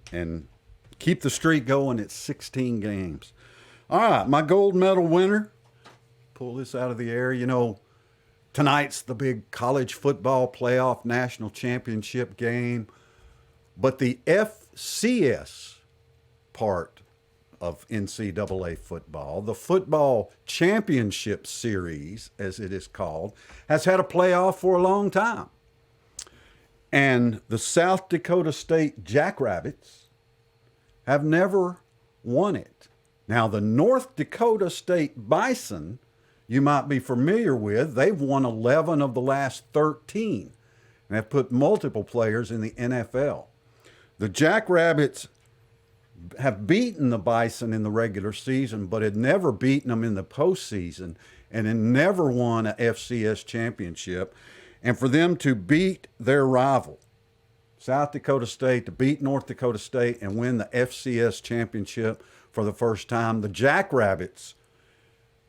keep the streak going at 16 games. All right, my gold medal winner. Pull this out of the air. Tonight's the big college football playoff national championship game. But the FCS part of NCAA football, the football championship series, as it is called, has had a playoff for a long time. And the South Dakota State Jackrabbits have never won it. Now, the North Dakota State Bison, you might be familiar with, they've won 11 of the last 13 and have put multiple players in the NFL. The Jackrabbits have beaten the Bison in the regular season, but had never beaten them in the postseason and had never won an FCS championship. And for them to beat their rival, South Dakota State, to beat North Dakota State and win the FCS championship for the first time, the Jackrabbits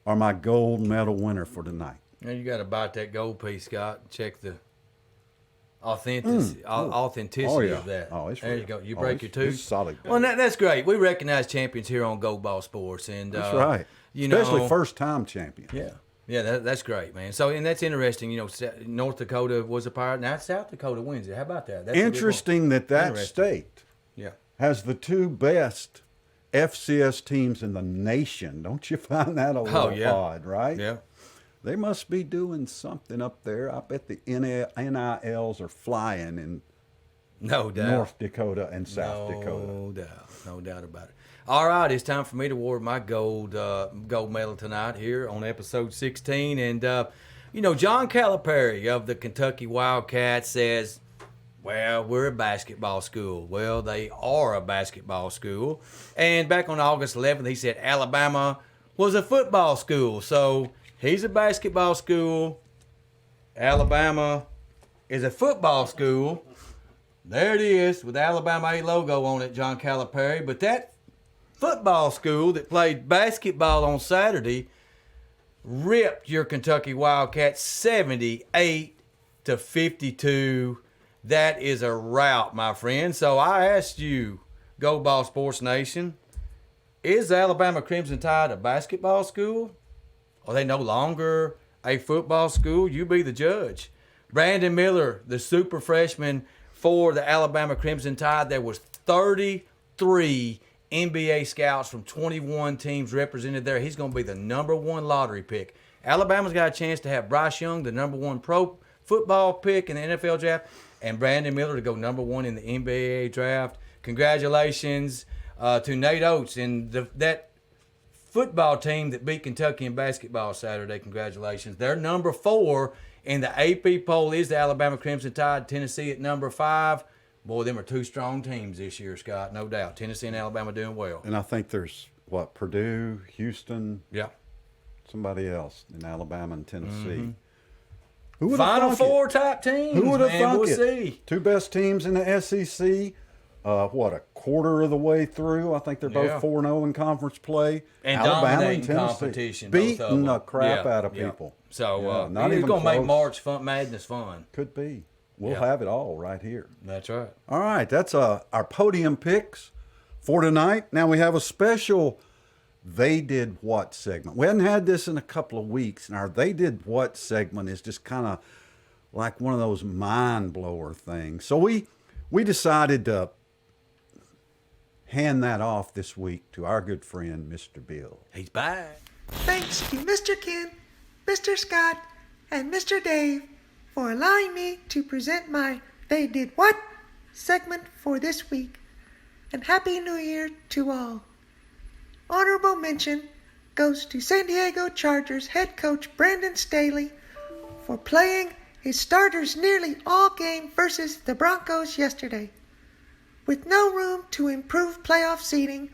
are my gold medal winner for tonight. Now you got to bite that gold piece, Scott, and check the authenticity of that. Oh, it's there real. You go. You break your tooth. It's solid. Well, that's great. We recognize champions here on Go Ball Sports, and That's right. Especially first-time champions. Yeah. Yeah, that's great, man. So, and that's interesting. North Dakota was a Pirate. Now South Dakota wins it. How about that? That's interesting that state has the 2 best FCS teams in the nation. Don't you find that a little odd, right? Yeah. They must be doing something up there. I bet the NILs are flying No doubt. North Dakota and South Dakota. No doubt about it. All right, it's time for me to award my gold medal tonight here on episode 16. And, John Calipari of the Kentucky Wildcats says, well, we're a basketball school. Well, they are a basketball school. And back on August 11th, he said Alabama was a football school. So he's a basketball school. Alabama is a football school. There it is with the Alabama A logo on it, John Calipari. But that football school that played basketball on Saturday ripped your Kentucky Wildcats 78-52. That is a rout, my friend. So I asked you, Go Ball Sports Nation, is the Alabama Crimson Tide a basketball school? Are they no longer a football school? You be the judge. Brandon Miller, the super freshman for the Alabama Crimson Tide, there was 33 NBA scouts from 21 teams represented there. He's going to be the #1 lottery pick. Alabama's got a chance to have Bryce Young, the #1 pro football pick in the NFL draft, and Brandon Miller to go #1 in the NBA draft. Congratulations to Nate Oates and that football team that beat Kentucky in basketball Saturday. Congratulations. They're #4 in the AP poll is the Alabama Crimson Tide. Tennessee at #5. Boy, them are two strong teams this year, Scott, no doubt. Tennessee and Alabama doing well. And I think there's, Purdue, Houston, Yeah. somebody else in Alabama and Tennessee. Mm-hmm. Who would have Final thunk it? four type teams. Who would have man, thunk we'll it? see. Two best teams in the SEC. A quarter of the way through. I think they're both 4-0 in conference play. And Alabama dominating and Tennessee. competition. Both of Beating the them. crap Yeah, out of yeah. people. So not it's even going to make close. March Madness fun. Could be. We'll Yeah. have it all right here. That's right. All right, that's our podium picks for tonight. Now we have a special They Did What segment. We hadn't had this in a couple of weeks, and our They Did What segment is just kind of like one of those mind blower things. So we decided to hand that off this week to our good friend, Mr. Bill. He's back. Thanks to Mr. Ken, Mr. Scott, and Mr. Dave for allowing me to present my They Did What segment for this week. And Happy New Year to all. Honorable mention goes to San Diego Chargers head coach Brandon Staley for playing his starters nearly all game versus the Broncos yesterday. With no room to improve playoff seeding,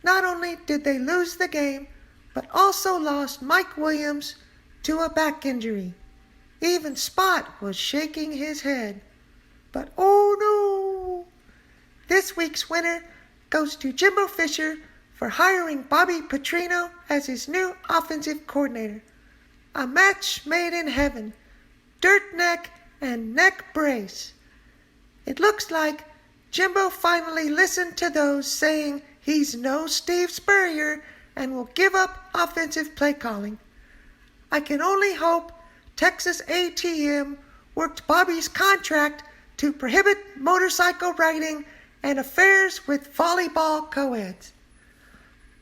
not only did they lose the game, but also lost Mike Williams to a back injury. Even Spot was shaking his head. But oh no! This week's winner goes to Jimbo Fisher for hiring Bobby Petrino as his new offensive coordinator. A match made in heaven. Dirt neck and neck brace. It looks like Jimbo finally listened to those saying he's no Steve Spurrier and will give up offensive play calling. I can only hope Texas A&M worked Bobby's contract to prohibit motorcycle riding and affairs with volleyball co-eds.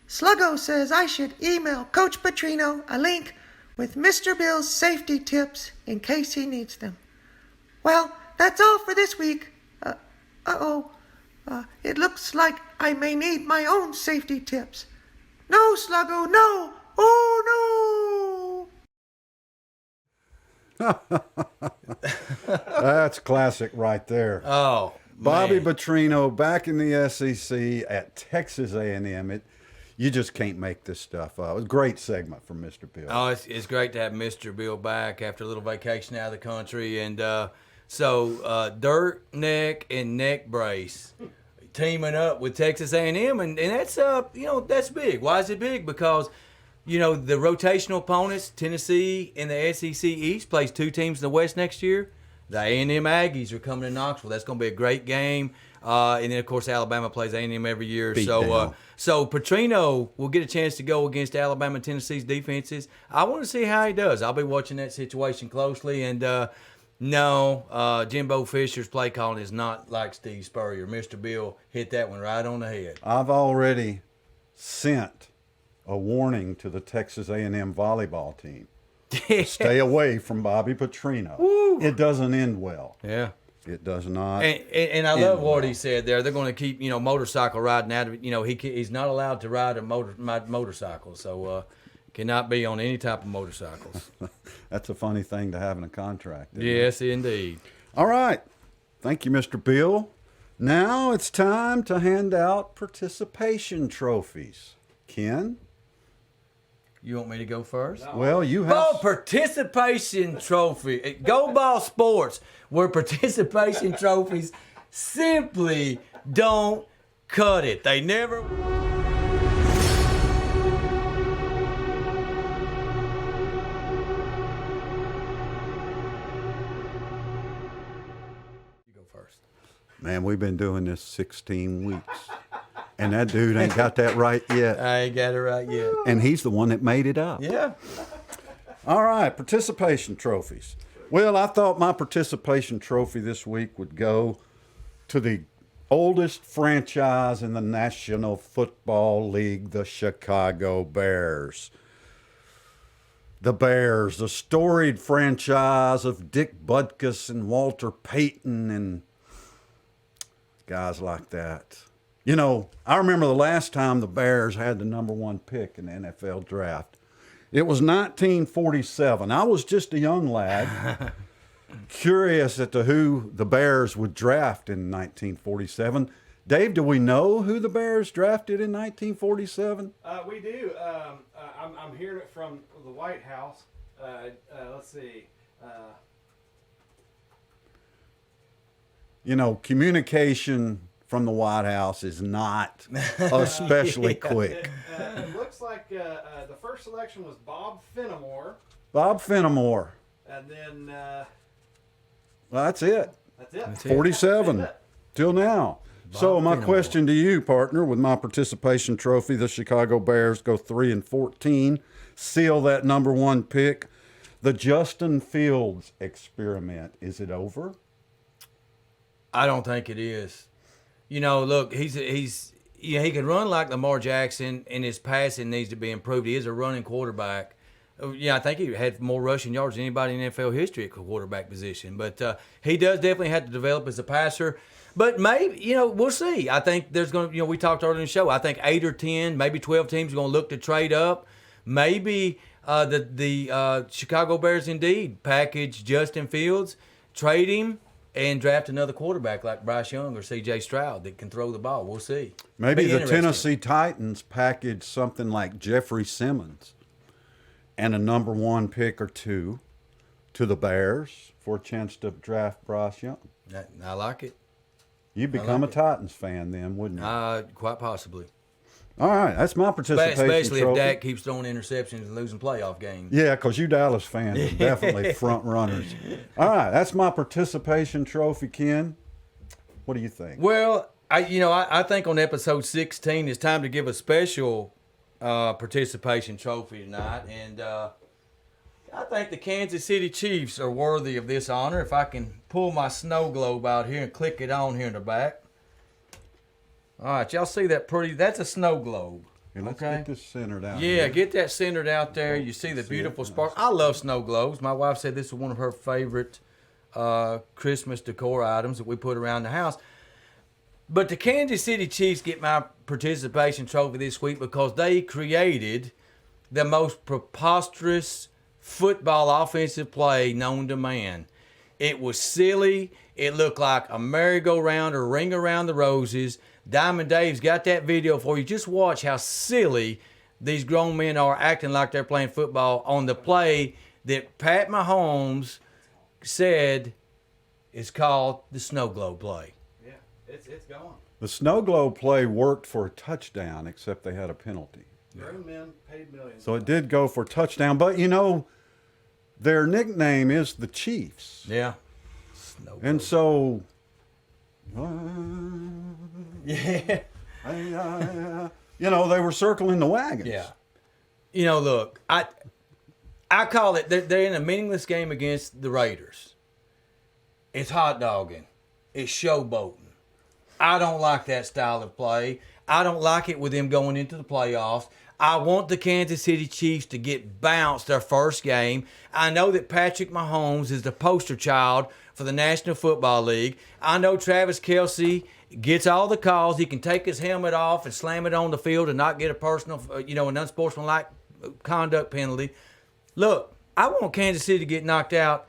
Sluggo says I should email Coach Petrino a link with Mr. Bill's safety tips in case he needs them. Well, that's all for this week. It looks like I may need my own safety tips. No, Sluggo, no! Oh, no! That's classic right there. Oh, Bobby man. Petrino back in the SEC at Texas A&M. You just can't make this stuff up. It was a great segment from Mr. Bill. Oh, it's great to have Mr. Bill back after a little vacation out of the country. And so dirt neck and neck brace teaming up with Texas A&M. And that's, that's big. Why is it big? Because, the rotational opponents, Tennessee and the SEC East, plays two teams in the West next year. The A&M Aggies are coming to Knoxville. That's going to be a great game. And then, of course, Alabama plays A&M every year. So Petrino will get a chance to go against Alabama and Tennessee's defenses. I want to see how he does. I'll be watching that situation closely. And, Jimbo Fisher's play calling is not like Steve Spurrier. Mr. Bill hit that one right on the head. I've already sent a warning to the Texas A&M volleyball team. Stay away from Bobby Petrino. Woo. It doesn't end well. Yeah. It does not. And I love what he said there. They're going to keep, motorcycle riding out of it. He's not allowed to ride a motorcycle, so cannot be on any type of motorcycles. That's a funny thing to have in a contract. Yes, indeed. All right. Thank you, Mr. Bill. Now it's time to hand out participation trophies. Ken? You want me to go first? No. Well, you have... Ball participation trophy. Go Ball Sports, where participation trophies simply don't cut it. They never... You go first. Man, we've been doing this 16 weeks. And that dude ain't got that right yet. I ain't got it right yet. And he's the one that made it up. Yeah. All right, participation trophies. Well, I thought my participation trophy this week would go to the oldest franchise in the National Football League, the Chicago Bears. The Bears, the storied franchise of Dick Butkus and Walter Payton and guys like that. I remember the last time the Bears had the number 1 pick in the NFL draft. It was 1947. I was just a young lad, curious as to who the Bears would draft in 1947. Dave, do we know who the Bears drafted in 1947? We do. I'm hearing it from the White House. Let's see. Communication from the White House is not especially quick. It looks like the first selection was Bob Fenimore. Bob Fenimore. And then... Well, that's it. That's it. 47 That's it. till now. So my Fenimore. question to you, partner, with my participation trophy, the Chicago Bears go 3-14, seal that number 1 pick. The Justin Fields experiment, is it over? I don't think it is. Look, he can run like Lamar Jackson, and his passing needs to be improved. He is a running quarterback. Yeah, I think he had more rushing yards than anybody in NFL history at quarterback position. But he does definitely have to develop as a passer. But maybe, we'll see. I think there's going to, we talked earlier in the show, I think 8 or 10, maybe 12 teams are going to look to trade up. Maybe the Chicago Bears indeed package Justin Fields, trade him, and draft another quarterback like Bryce Young or C.J. Stroud that can throw the ball. We'll see. Maybe Be the interesting. Tennessee Titans package something like Jeffrey Simmons and a number 1 pick or 2 to the Bears for a chance to draft Bryce Young. I like it. You'd become a Titans fan then, wouldn't you? Quite possibly. All right, that's my participation Especially trophy. if Dak keeps throwing interceptions and losing playoff games. Yeah, because you Dallas fans are definitely front runners. All right, that's my participation trophy, Ken. What do you think? Well, I think on episode 16 it's time to give a special participation trophy tonight, and I think the Kansas City Chiefs are worthy of this honor. If I can pull my Snowglobe out here and click it on here in the back. All right, y'all see that pretty? That's a Snowglobe. Okay, let's Okay. get this centered out. Yeah, here. get that centered out there. You see the beautiful spark. I love snow globes. My wife said this is one of her favorite Christmas decor items that we put around the house. But the Kansas City Chiefs get my participation trophy this week because they created the most preposterous football offensive play known to man. It was silly. It looked like a merry-go-round or ring around the roses. Diamond Dave's got that video for you. Just watch how silly these grown men are acting like they're playing football on the play that Pat Mahomes said is called the Snowglobe play. Yeah, it's going. The Snowglobe play worked for a touchdown, except they had a penalty. Grown men paid millions. So it did go for a touchdown. But, their nickname is the Chiefs. Yeah. Snowglobe. And so... Yeah. they were circling the wagons. Yeah. Look, I call it, they're in a meaningless game against the Raiders. It's hot dogging. It's showboating. I don't like that style of play. I don't like it with them going into the playoffs. I want the Kansas City Chiefs to get bounced their first game. I know that Patrick Mahomes is the poster child for the National Football League. I know Travis Kelce gets all the calls. He can take his helmet off and slam it on the field and not get a personal, an unsportsmanlike conduct penalty. Look, I want Kansas City to get knocked out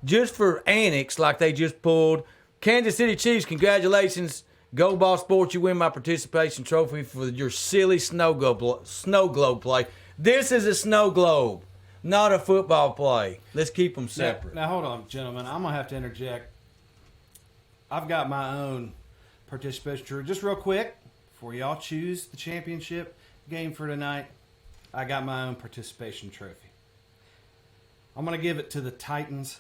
just for annex like they just pulled. Kansas City Chiefs, congratulations. Go Ball Sports, you win my participation trophy for your silly snow globe play. This is a snow globe, not a football play. Let's keep them separate. Now hold on, gentlemen. I'm going to have to interject. I've got my own participation trophy. Just real quick, before y'all choose the championship game for tonight, I got my own participation trophy. I'm going to give it to the Titans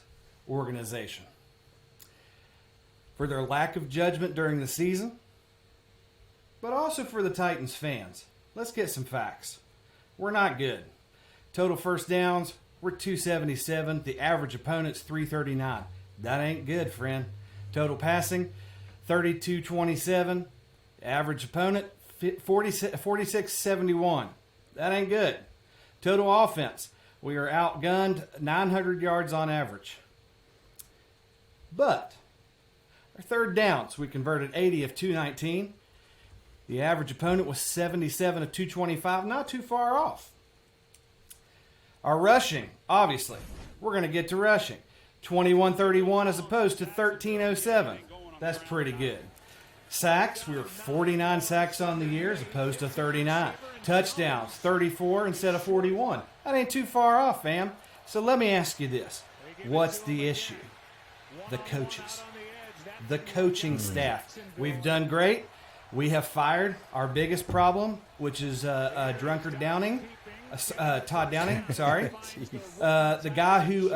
organization for their lack of judgment during the season, but also for the Titans fans. Let's get some facts. We're not good. Total first downs, we're 277. The average opponent's 339. That ain't good, friend. Total passing, 32-27. Average opponent, 46-71. That ain't good. Total offense, we are outgunned 900 yards on average. But our third downs, we converted 80 of 219. The average opponent was 77 of 225, not too far off. Our rushing, obviously, we're going to get to rushing. 21-31 as opposed to 13-07. That's pretty good. Sacks, we were 49 sacks on the year as opposed to 39. Touchdowns, 34 instead of 41. That ain't too far off, fam. So let me ask you this. What's the issue? The coaches. The coaching staff. We've done great. We have fired our biggest problem, which is Drunkard Downing. Todd Downing, sorry. The guy who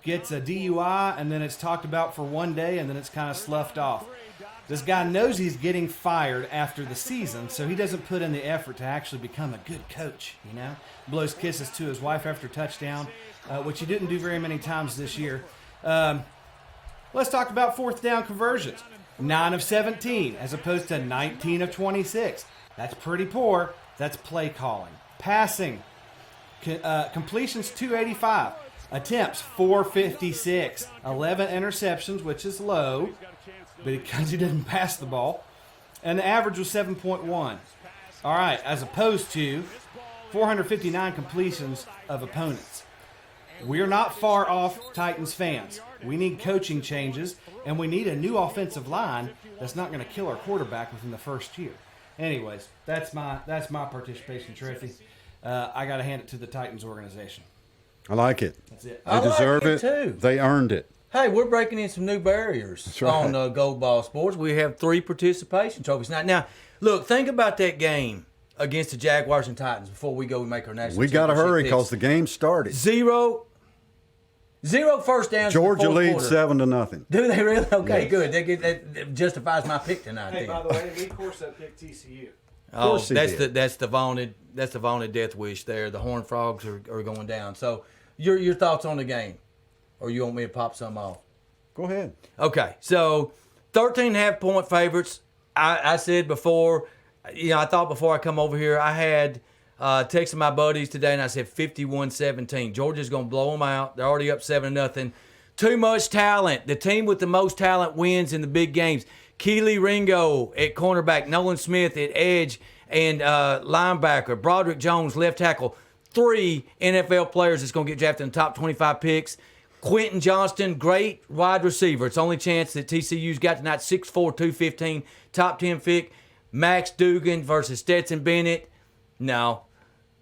gets a DUI and then it's talked about for one day and then it's kind of sloughed off. This guy knows he's getting fired after the season, so he doesn't put in the effort to actually become a good coach, Blows kisses to his wife after touchdown, which he didn't do very many times this year. Let's talk about fourth down conversions. 9 of 17 as opposed to 19 of 26. That's pretty poor. That's play calling. Passing. Completions 285. Attempts 456. 11 interceptions, which is low, because he didn't pass the ball. And the average was 7.1. All right, as opposed to 459 completions of opponents. We're not far off, Titans fans. We need coaching changes, and we need a new offensive line that's not going to kill our quarterback within the first year. Anyways, that's my participation trophy. I got to hand it to the Titans organization. I like it. That's it. They deserve it. Too. They earned it. Hey, we're breaking in some new barriers on Gold Ball Sports. We have 3 participation trophies. Now, look, think about that game against the Jaguars and Titans before we go and make our national We got to championship hurry picks. because the game started. Zero first downs. Georgia in the leads quarter. 7-0. Do they really? Okay, Yes. good. That justifies my pick tonight. Hey, then. by the way, of course, I picked TCU. Oh, course he did. that's the vaunted death wish there. The Horned Frogs are going down. So your thoughts on the game, or you want me to pop some off? Go ahead. Okay, so 13.5-point favorites. I said before, I thought before I come over here, I had texted my buddies today, and I said 51-17. Georgia's going to blow them out. They're already up 7-0. Too much talent. The team with the most talent wins in the big games. Keely Ringo at cornerback, Nolan Smith at edge and linebacker, Broderick Jones, left tackle. 3 NFL players that's going to get drafted in the top 25 picks. Quentin Johnston, great wide receiver. It's the only chance that TCU's got tonight, 6'4", 215, top 10 pick. Max Dugan versus Stetson Bennett. No.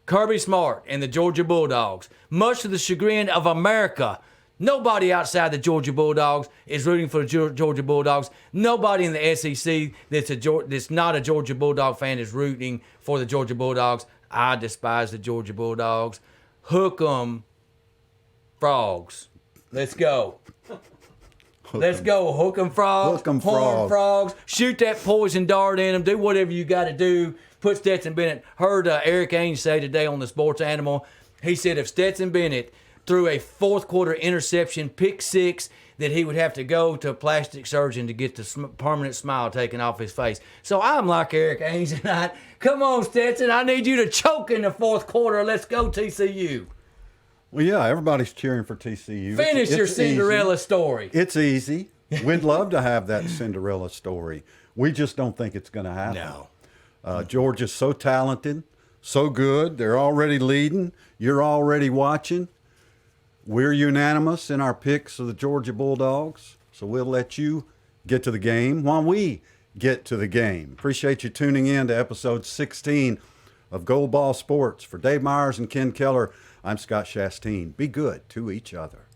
Kirby Smart and the Georgia Bulldogs. Much to the chagrin of America, nobody outside the Georgia Bulldogs is rooting for the Georgia Bulldogs. Nobody in the SEC that's not a Georgia Bulldog fan is rooting for the Georgia Bulldogs. I despise the Georgia Bulldogs. Hook 'em, frogs. Let's go. Let's go. Hook 'em, frogs. Hook 'em, Horned frogs. Shoot that poison dart in them. Do whatever you got to do. Put Stetson Bennett. Heard Eric Ainge say today on the Sports Animal. He said if Stetson Bennett threw a fourth quarter interception, pick six, that he would have to go to a plastic surgeon to get the permanent smile taken off his face. So I'm like Eric Ainge tonight. Come on, Stetson. I need you to choke in the fourth quarter. Let's go, TCU. Well, yeah, everybody's cheering for TCU. Finish your it's Cinderella easy. story. It's easy. We'd love to have that Cinderella story. We just don't think it's going to happen. No. Georgia's so talented, so good. They're already leading. You're already watching. We're unanimous in our picks of the Georgia Bulldogs, so we'll let you get to the game while we get to the game. Appreciate you tuning in to episode 16 of Gold Ball Sports. For Dave Myers and Ken Keller, I'm Scott Chastain. Be good to each other.